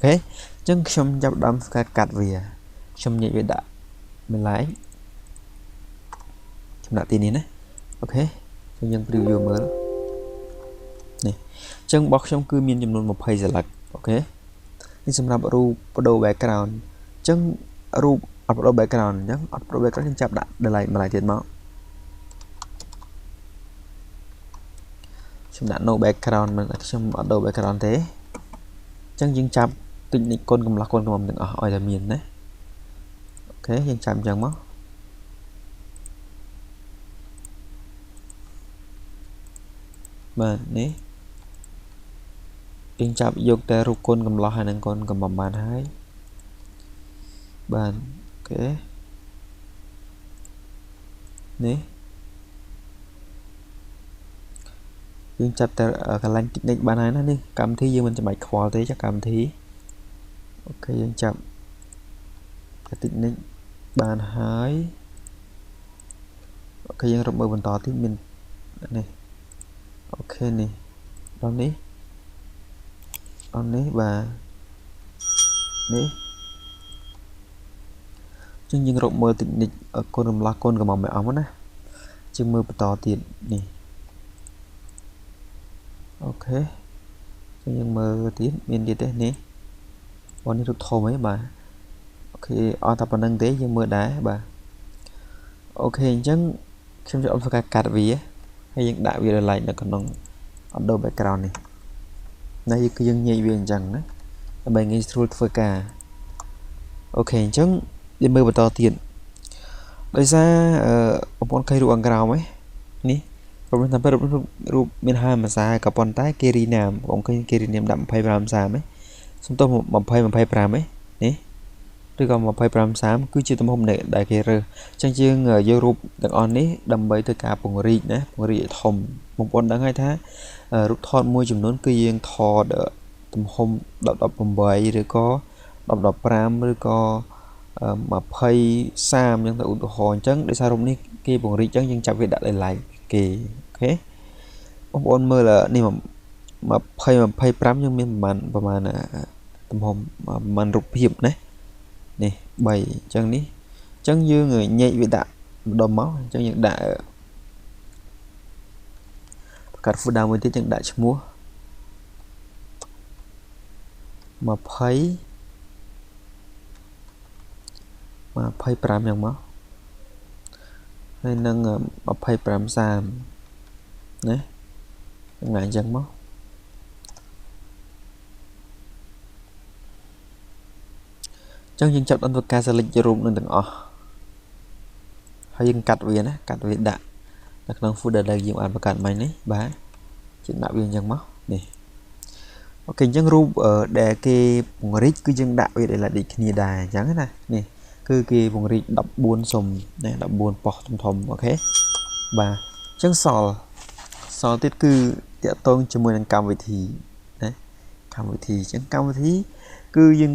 khế chân trong chấp đâm cái cắt về trong nhị về đã mình lại trong đã tin này ok cho nhân review mới này ចឹងរបស់ខ្ញុំគឺមានចំនួន20 select អូខេនេះសម្រាប់រូបបដូរ background ចឹងរូបអត់បដូរ background អញ្ចឹងអត់បដូរ background ខ្ញុំចាប់ដាក់ delete ម្ល៉េះទៀតមកខ្ញុំដាក់ no background មិនខ្ញុំអត់ដូរ background ទេចឹងយើងចាប់ technique កូនកំឡោះកូនកំមុំទាំងអស់ឲ្យតែមានណាអូខេយើងចាប់អញ្ចឹងមកបាទនេះយើងចាប់យកតែរូបកូនកំឡោះហើយនឹងកូនកំមុំបានហើយបាទអូខេនេះយើងចាប់តែកន្លែង technique បានហើយណានេះកម្មវិធីយើងមិនចាំបាច់ខ្វល់ទេចាកម្មវិធីអូខេយើងចាប់ technique បានហើយអូខេយើងរកមើលបន្តទៀតមាននេះអូខេនេះដល់នេះអននេះបាទនេះចឹងយើងរកមើល technique កូនរំលាស់កូនកំមុំឲ្យអស់មកណាជាងមើលបន្តទៀតនេះអូខេចឹងយើងមើលទៀតមានទៀតទេនេះបងនេះរូបធំហីបាទអូខេអត់តែប៉ុណ្្នឹងទេយើងមើលដែរបាទអូខេអញ្ចឹងខ្ញុំจะធ្វើការកាត់វាហើយយើងដាក់វាlike នៅក្នុង Adobe background នេះនេះគឺយើងញែកវាអញ្ចឹងណាដើម្បីងាយស្រួលធ្វើការអូខេអញ្ចឹងយើងមើលបន្តទៀតដោយសារបងប្អូនឃើញរូបអង្ក្រោមហ៎នេះរូបតាមរូបមានហើយភាសាក៏ប៉ុន្តែគេរីណាមបងឃើញគេរីណាមដាក់25 30ហ៎សំទោស20 25ហ៎នេះឬក៏25 30គឺជាទំហំដែលគេរើសអញ្ចឹងយើងយករូបទាំងអស់នេះដើម្បីធ្វើការពង្រីកណាពង្រីកឲ្យធំបងប្អូនដឹងហើយថារូបថតមួយចំនួនគឺយើងថតទំហំ1018ឬក៏1015ឬក៏20 30អញ្ចឹងទៅឧទាហរណ៍អញ្ចឹងដោយសាររូបនេះគេពង្រីកអញ្ចឹងយើងចាប់វាដាក់ like គេអូខេបងប្អូនមើលនេះ20 25យើងមានប្រហែលទំហំប្រហែលរូបភាពណានេះ3អញ្ចឹងនេះអញ្ចឹងយើងញែកវាដាក់ម្ដុំមកអញ្ចឹងយើងដាក់បង្កើត folder មួយទៀតយើងដាក់ឈ្មោះ20 25យ៉ាងមកហើយនឹង25 30ណាថ្ងៃអញ្ចឹងមកអញ្ចឹងយើងចាប់ដល់ធ្វើការ select រូបនឹងទាំងអស់ហើយយើងកាត់វាណាកាត់វាដាក់នៅក្នុង folder ដែលយើងបានបង្កើតមិញនេះបាទយើងដាក់វាអញ្ចឹងមកនេះអូខេអញ្ចឹងរូបដែលគេពង្រីកគឺយើងដាក់វាដូចគ្នាដែរអញ្ចឹងណានេះគឺគេពង្រីក14សុំណា14ប៉ុសធំអូខេបាទអញ្ចឹងសល់ទៀតគឺតាក់ទងជាមួយនឹងកម្មវិធីណាកម្មវិធីអញ្ចឹងកម្មវិធីគឺយើង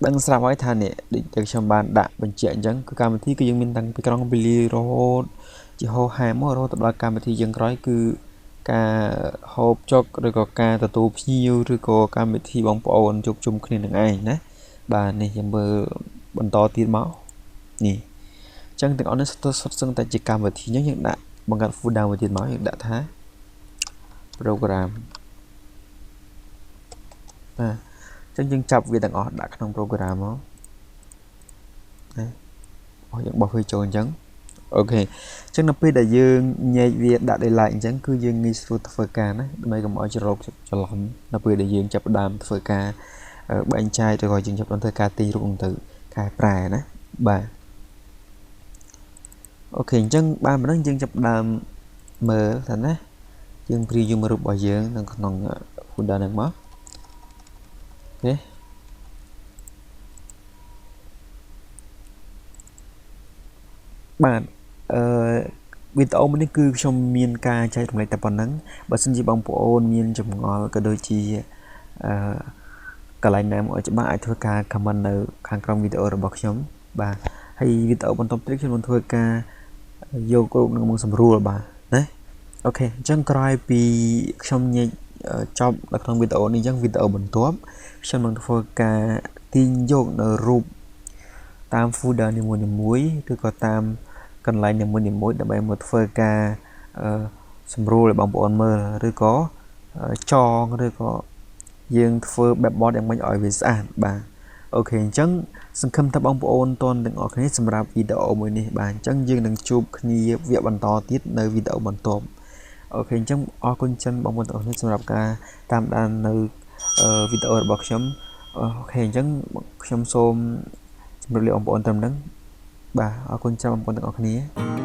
ដឹងស្រាប់ហើយថានេះដូចតែខ្ញុំបានដាក់បញ្ជាក់អញ្ចឹងគឺកម្មវិធីគឺយើងមានតាំងពីក្រុងពីលីរហូតជាហោហែមរហូតដល់កម្មវិធីយើងក្រោយគឺការហូបចុកឬក៏ការទទួលភ្ញៀវឬក៏កម្មវិធីបងប្អូនជួបជុំគ្នានឹងឯងណាបាទនេះយើងមើលបន្តទៀតមកនេះអញ្ចឹងទាំងអស់នេះសុទ្ធសឹងតែជាកម្មវិធីអញ្ចឹងយើងដាក់បង្កើត folder មួយទៀតមកយើងដាក់ថា program បាទអញ្ចឹងយើងចាប់វាទាំងអស់ដាក់ក្នុង program មកណាយើងបោះវាចូលអញ្ចឹងអូខេអញ្ចឹងនៅពេលដែលយើងញែកវាដាក់ delete អញ្ចឹងគឺយើងងាយស្រួលធ្វើការណាដើម្បីកុំឲ្យច្រឡំនៅពេលដែលយើងចាប់ផ្ដើមធ្វើការបែងចែកឬក៏យើងចាប់ផ្ដើមធ្វើការទីរូបទៅកែប្រែណាបាទអូខេអញ្ចឹងបានប៉ុណ្ណឹងយើងចាប់ផ្ដើមមើលថាណាយើង preview រូបរបស់យើងនៅក្នុង folder ហ្នឹងមកអូខេបាទវីដេអូនេះគឺខ្ញុំមានការចែករំលែកតែប៉ុណ្្នឹងបើសិនជាបងប្អូនមានចម្ងល់ក៏ដូចជាកន្លែងណាមកច្បាស់អាចធ្វើការ comment នៅខាងក្រោមវីដេអូរបស់ខ្ញុំបាទហើយវីដេអូបន្តទៀតខ្ញុំនឹងធ្វើការយករូបនឹងមកសម្រួលបាទណាអូខេអញ្ចឹងក្រោយពីខ្ញុំញែកចប់នៅក្នុងវីដេអូនេះអញ្ចឹងវីដេអូបន្ទាប់ខ្ញុំនឹងធ្វើការទាញយកនៅរូបតាម folder នីមួយៗឬក៏តាមកន្លែងនីមួយៗដើម្បីមកធ្វើការសម្រួលឲ្យបងប្អូនមើលឬក៏ ចងឬក៏យើងធ្វើបែបបត់យ៉ាងម៉េចឲ្យវាស្អាតបាទអូខេអញ្ចឹងសង្ឃឹមថាបងប្អូនតន់ទាំងអស់គ្នាសម្រាប់វីដេអូមួយនេះបាទអញ្ចឹងយើងនឹងជួបគ្នាវគ្គបន្តទៀតនៅវីដេអូបន្ទាប់អូខេអញ្ចឹងអរគុណចិនបងប្អូនទាំងអស់គ្នាសម្រាប់ការតាមដាននៅវីដេអូរបស់ខ្ញុំអូខេអញ្ចឹងខ្ញុំសូមជម្រាបលាបងប្អូនត្រឹមហ្នឹងបាទអរគុណច្រើនបងប្អូនទាំងអស់គ្នា